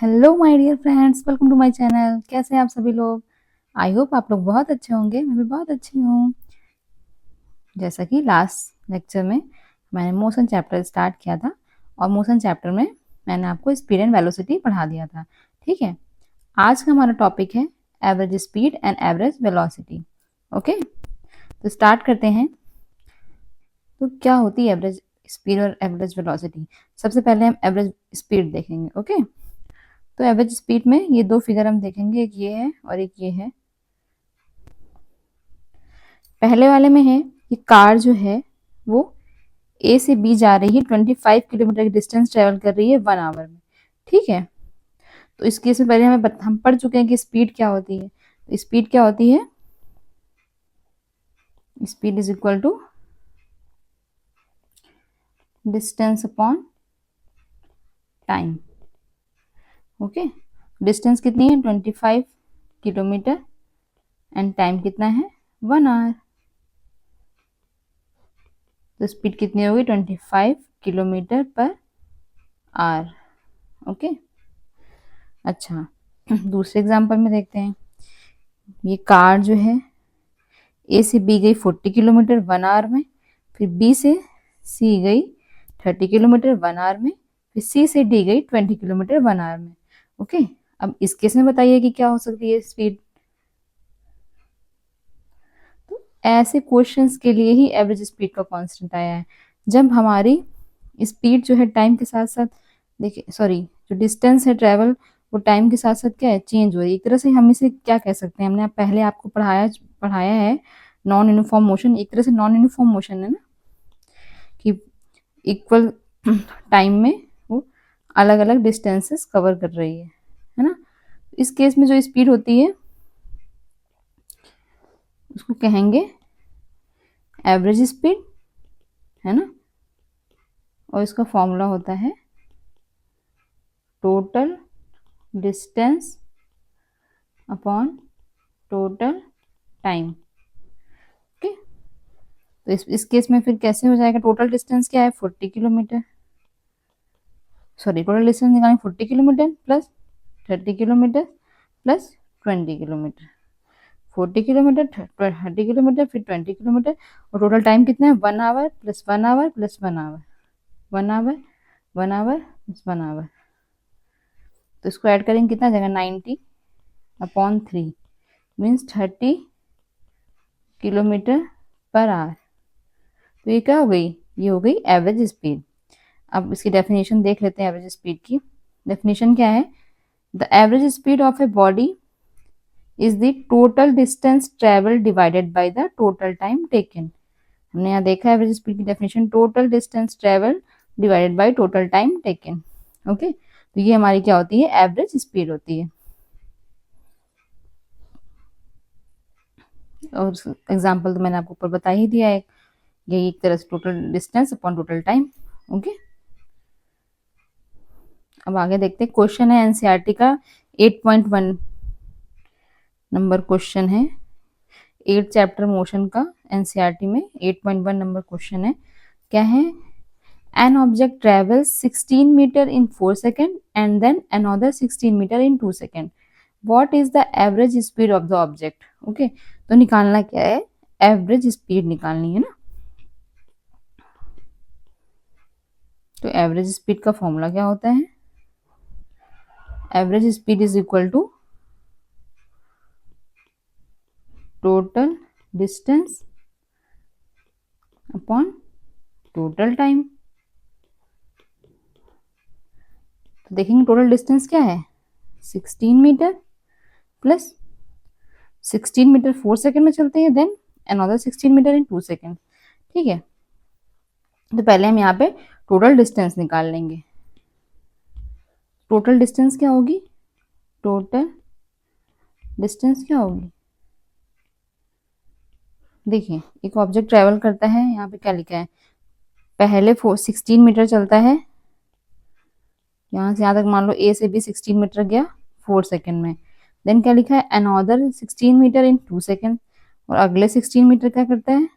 Hello my dear friends, welcome to my channel. कैसे हैं आप सभी लोग? आई होप आप लोग बहुत अच्छे होंगे। मैं भी बहुत अच्छी हूँ। जैसा कि लास्ट लेक्चर में मैंने मोशन चैप्टर स्टार्ट किया था और मोशन चैप्टर में मैंने आपको स्पीड एंड वेलोसिटी पढ़ा दिया था। ठीक है, आज का हमारा टॉपिक है average speed and average velocity. Okay, तो स्टार्ट करते हैं। तो क्या होती है एवरेज स्पीड और एवरेज वेलोसिटी? सबसे पहले हम एवरेज स्पीड देखेंगे। ओके, तो एवरेज स्पीड में ये दो फिगर हम देखेंगे, एक ये है और एक ये है। पहले वाले में है कि कार जो है वो ए से बी जा रही है, 25 किलोमीटर की डिस्टेंस ट्रेवल कर रही है 1 आवर में। ठीक है, तो इस केस में पहले हम पढ़ चुके हैं कि स्पीड क्या होती है। तो स्पीड क्या होती है? Speed is equal to distance upon time. Okay, distance कितनी है? 25 किलोमीटर एंड टाइम कितना है? 1 आवर। तो स्पीड कितनी होगी? 25 किलोमीटर पर आवर। ओके, अच्छा दूसरे एग्जांपल में देखते हैं। ये कार जो है ए से बी गई 40 किलोमीटर 1 आवर में, फिर बी से सी गई 30 किलोमीटर 1 आवर में, फिर सी से डी गई 20 किलोमीटर 1 आवर में। ओके, अब इस केस में बताइए कि क्या हो सकती है स्पीड। तो ऐसे क्वेश्चंस के लिए ही एवरेज स्पीड का कांस्टेंट आया है। जब हमारी स्पीड जो है टाइम के साथ साथ, देखिए सॉरी, जो डिस्टेंस है ट्रेवल वो टाइम के साथ साथ क्या है? चेंज हो रही है। एक तरह से हम इसे क्या कह सकते हैं, हमने पहले आपको पढ़ाया है नॉन यूनिफॉर्म मोशन। एक तरह से नॉन यूनिफॉर्म मोशन है ना, कि इक्वल टाइम में वो अलग अलग डिस्टेंसेस कवर कर रही है ना। इस केस में जो स्पीड होती है उसको कहेंगे एवरेज स्पीड, है ना। और इसका फॉर्मूला होता है total distance upon total time. Okay, तो इस केस में फिर कैसे हो जाएगा? टोटल डिस्टेंस क्या है? 40 किलोमीटर, सॉरी टोटल डिस्टेंस निकालेंगे 40 kilometre plus 30 kilometre plus 20 kilometre. 40 kilometre, 30 kilometre, फिर 20 किलोमीटर, और टोटल टाइम कितना है? 1 hour plus 1 hour plus 1 hour, 1 hour 1 hour plus 1 hour. तो इसको ऐड करेंगे कितना जाएगा? 90/3 मीन्स 30 किलोमीटर पर आवर। तो ये क्या हो गई? ये हो गई एवरेज स्पीड। अब इसकी डेफिनेशन देख लेते हैं एवरेज स्पीड की। डेफिनेशन क्या है? The average speed of a body is the total distance travel divided by the total time taken. हमने यहाँ देखा एवरेज स्पीड की definition, total distance travel divided by total time taken. Okay, तो ये हमारी क्या होती है? एवरेज स्पीड होती है। और एग्जाम्पल तो मैंने आपको ऊपर बता ही दिया है, यही एक तरह से total distance upon total time. Okay, अब आगे देखते हैं। क्वेश्चन है एनसीईआरटी का 8.1 नंबर क्वेश्चन है, 8 चैप्टर मोशन का एनसीईआरटी में 8.1 नंबर क्वेश्चन है। क्या है? An object travels 16 metre in 4 second and then another 16 metre in 2 second. What is the average speed of the object? Okay, तो निकालना क्या है? एवरेज स्पीड निकालनी है ना। तो एवरेज स्पीड का फॉर्मूला क्या होता है? Average speed is equal to total distance upon total time. तो देखेंगे टोटल डिस्टेंस क्या है? 16 मीटर प्लस 16 मीटर 4 सेकेंड में चलते हैं, then another 16 metre in 2 second. ठीक है, तो पहले हम यहाँ पे टोटल डिस्टेंस निकाल लेंगे। टोटल डिस्टेंस क्या होगी? टोटल डिस्टेंस क्या होगी? देखिए, एक ऑब्जेक्ट ट्रेवल करता है, यहाँ पे क्या लिखा है? पहले 16 मीटर चलता है, यहाँ से यहाँ तक मान लो ए से बी 16 मीटर गया 4 सेकेंड में। देन क्या लिखा है? अनदर 16 मीटर इन 2 सेकेंड, और अगले 16 मीटर क्या करता है?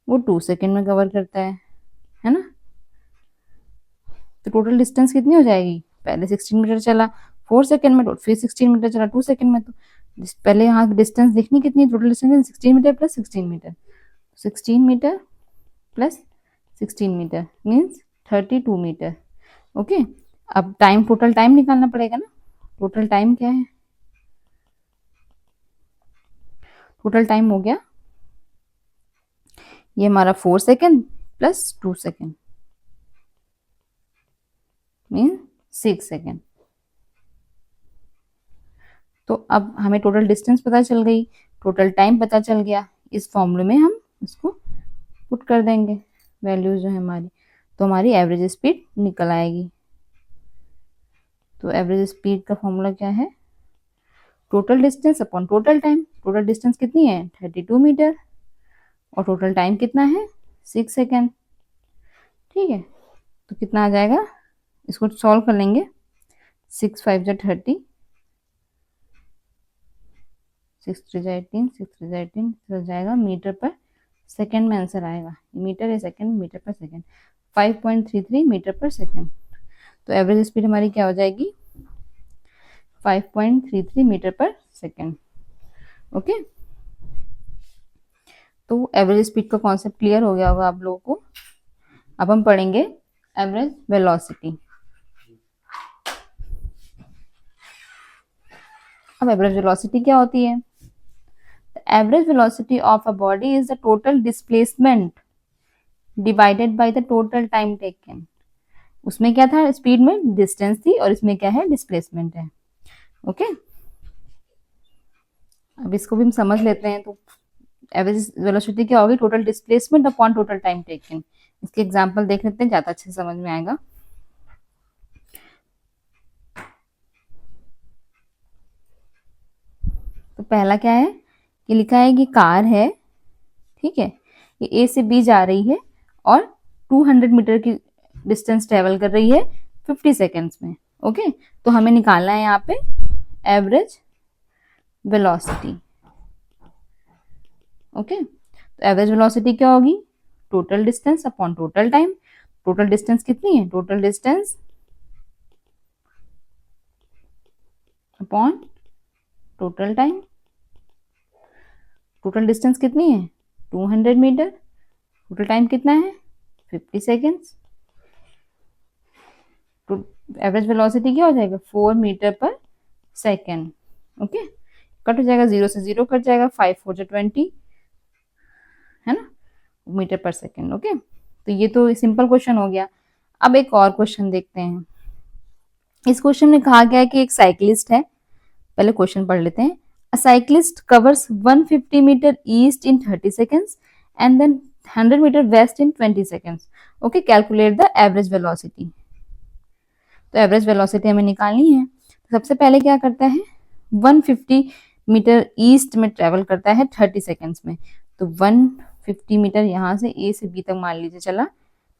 वो 2 सेकेंड में कवर करता है ना। तो टोटल डिस्टेंस कितनी हो जाएगी? पहले 16 मीटर चला 4 सेकंड में, तो फिर 16 मीटर चला 2 सेकंड में। तो पहले यहाँ डिस्टेंस देखनी कितनी, total distance 16 metre plus 16 metre, 16 metre plus 16 metre means 32 metre. Okay, अब टाइम, टोटल टाइम निकालना पड़ेगा ना। टोटल टाइम क्या है, टोटल टाइम हो गया ये हमारा 4 second plus 2 second mean 6 second. तो अब हमें टोटल डिस्टेंस पता चल गई, टोटल टाइम पता चल गया, इस फॉर्मूले में हम इसको पुट कर देंगे वैल्यूज जो है हमारी, तो हमारी एवरेज स्पीड निकल आएगी। तो एवरेज स्पीड का फॉर्मूला क्या है, total distance upon total time. Total distance कितनी है 32 मीटर और टोटल टाइम कितना है 6 सेकेंड। ठीक है, तो कितना आ जाएगा, इसको सॉल्व कर लेंगे, 6 5 जा 30, 6 3 जा 18, 6 3 जा 18 हो जाएगा मीटर पर सेकेंड में आंसर आएगा। मीटर है सेकेंड, मीटर पर सेकेंड, 5.33 मीटर पर सेकेंड। तो एवरेज स्पीड हमारी क्या हो जाएगी 5.33 मीटर पर सेकेंड। ओके, तो एवरेज स्पीड का कॉन्सेप्ट क्लियर हो गया होगा आप लोगों को। अब हम पढ़ेंगे एवरेज वेलोसिटी। अब एवरेज वेलोसिटी क्या होती है, average velocity of a body is the total displacement divided by the total time taken. उसमें क्या था, स्पीड में डिस्टेंस थी और इसमें क्या है डिस्प्लेसमेंट है। ओके, अब इसको भी हम समझ लेते हैं। तो एवरेज वेलोसिटी क्या होगी, total displacement upon total time taken. इसके एग्जांपल देख लेते हैं, ज्यादा अच्छे से समझ में आएगा। तो पहला क्या है कि लिखा है कि कार है, ठीक है, ये ए से बी जा रही है और 200 मीटर की डिस्टेंस ट्रेवल कर रही है 50 सेकेंड्स में। ओके, तो हमें निकालना है यहाँ पे एवरेज वेलोसिटी। ओके, तो एवरेज वेलोसिटी क्या होगी, total distance upon total time. Total distance कितनी है, total distance upon total time. Total distance कितनी है 200 मीटर, टोटल टाइम कितना है 50 सेकेंड्स। तो एवरेज वेलोसिटी क्या हो जाएगा 4 मीटर पर सेकेंड। ओके, कट हो जाएगा, 0 से 0 कट जाएगा, 5 4 जा 20 है ना, मीटर पर सेकेंड। ओके, तो ये तो सिंपल क्वेश्चन हो गया। अब एक और क्वेश्चन देखते हैं। इस क्वेश्चन में कहा गया है कि एक साइक्लिस्ट है, पहले क्वेश्चन पढ़ लेते हैं। A cyclist covers 150 metre east in 30 seconds and then 100 metre west in 20 seconds. Okay, calculate the average velocity. तो एवरेज वेलोसिटी हमें निकालनी है। तो सबसे पहले क्या करता है, 150 मीटर ईस्ट में ट्रेवल करता है 30 सेकेंड्स में। तो 150 मीटर यहाँ से ए से बी तक मान लीजिए चला,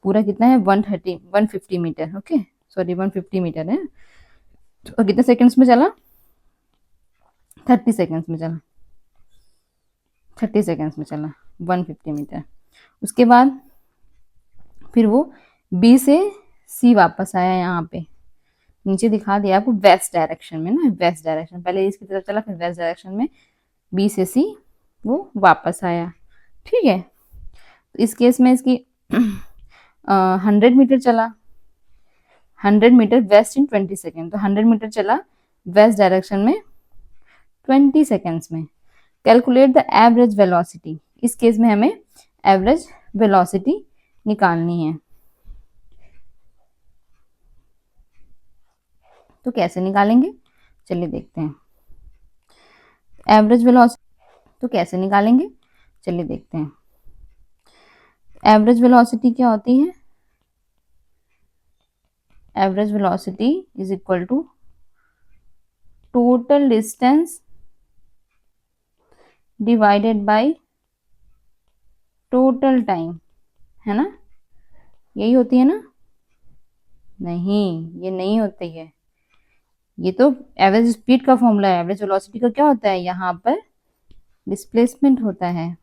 पूरा कितना है 150 मीटर। ओके, सॉरी 150 मीटर है, और कितने सेकेंड्स में चला 30 सेकेंड्स में चला, 30 सेकेंड्स में चला 150 मीटर। उसके बाद फिर वो बी से सी वापस आया, यहाँ पे नीचे दिखा दिया आपको वेस्ट डायरेक्शन में ना, वेस्ट डायरेक्शन, पहले इसकी तरफ चला फिर वेस्ट डायरेक्शन में बी से सी वो वापस आया। ठीक है, तो इस केस में इसकी 100 मीटर चला, 100 मीटर वेस्ट इन 20 सेकेंड। तो 100 मीटर चला वेस्ट डायरेक्शन में 20 सेकेंड्स में। Calculate the average velocity. इस केस में हमें एवरेज वेलोसिटी निकालनी है। तो कैसे निकालेंगे, चलिए देखते हैं एवरेज वेलोसिटी। तो कैसे निकालेंगे, चलिए देखते हैं। एवरेज वेलोसिटी क्या होती है, average velocity is equal to total distance divided by total time, है ना, यही होती है ना, नहीं ये नहीं होती है, ये तो एवरेज स्पीड का फॉर्मूला है। एवरेज वेलोसिटी का क्या होता है, यहाँ पर डिस्प्लेसमेंट होता है।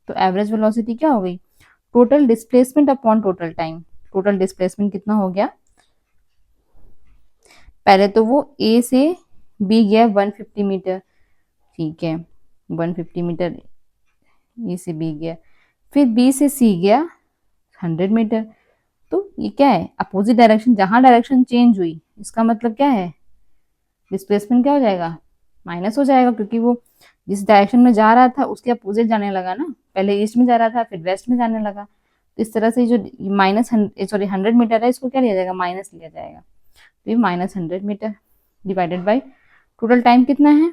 तो एवरेज वेलोसिटी क्या हो गई, total displacement upon total time. Total displacement कितना हो गया, पहले तो वो ए से बी गया 150 मीटर, ठीक है, 150 मीटर ए से बी गया, फिर बी से सी गया 100 मीटर। तो ये क्या है, अपोजिट डायरेक्शन, जहां डायरेक्शन चेंज हुई इसका मतलब क्या है, डिस्प्लेसमेंट क्या हो जाएगा, माइनस हो जाएगा, क्योंकि वो जिस डायरेक्शन में जा रहा था उसके अपोजिट जाने लगा ना, पहले ईस्ट में जा रहा था फिर वेस्ट में जाने लगा। तो इस तरह से जो माइनस 100 मीटर है इसको क्या लिया जाएगा, माइनस लिया जाएगा। तो ये -100 metre divided by total time कितना है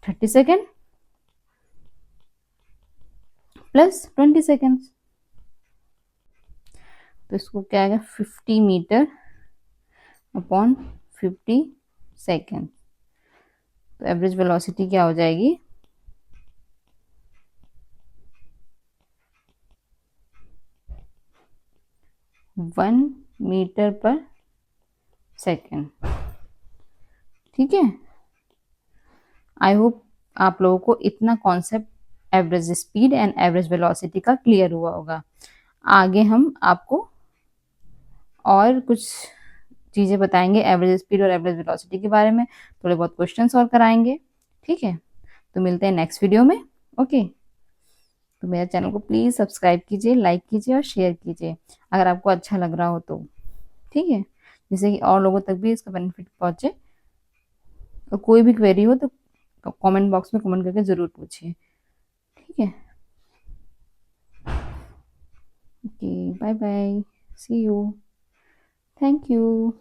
30 सेकेंड प्लस 20 सेकेंड, तो इसको क्या आएगा 50 मीटर अपॉन 50 सेकेंड। तो एवरेज वेलोसिटी क्या हो जाएगी, 1 मीटर पर सेकेंड। ठीक है, आई होप आप लोगों को इतना concept average speed and average velocity का क्लियर हुआ होगा। आगे हम आपको और कुछ चीज़ें बताएंगे एवरेज स्पीड और एवरेज वेलोसिटी के बारे में, थोड़े बहुत क्वेश्चंस और कराएंगे। ठीक है, तो मिलते हैं नेक्स्ट वीडियो में। ओके, तो मेरे चैनल को प्लीज़ सब्सक्राइब कीजिए, लाइक कीजिए और शेयर कीजिए अगर आपको अच्छा लग रहा हो तो। ठीक है, जिससे कि और लोगों तक भी इसका बेनिफिट पहुंचे। और कोई भी क्वेरी हो तो कमेंट बॉक्स में कमेंट करके ज़रूर पूछिए। ठीक है, okay, bye bye, see you, thank you.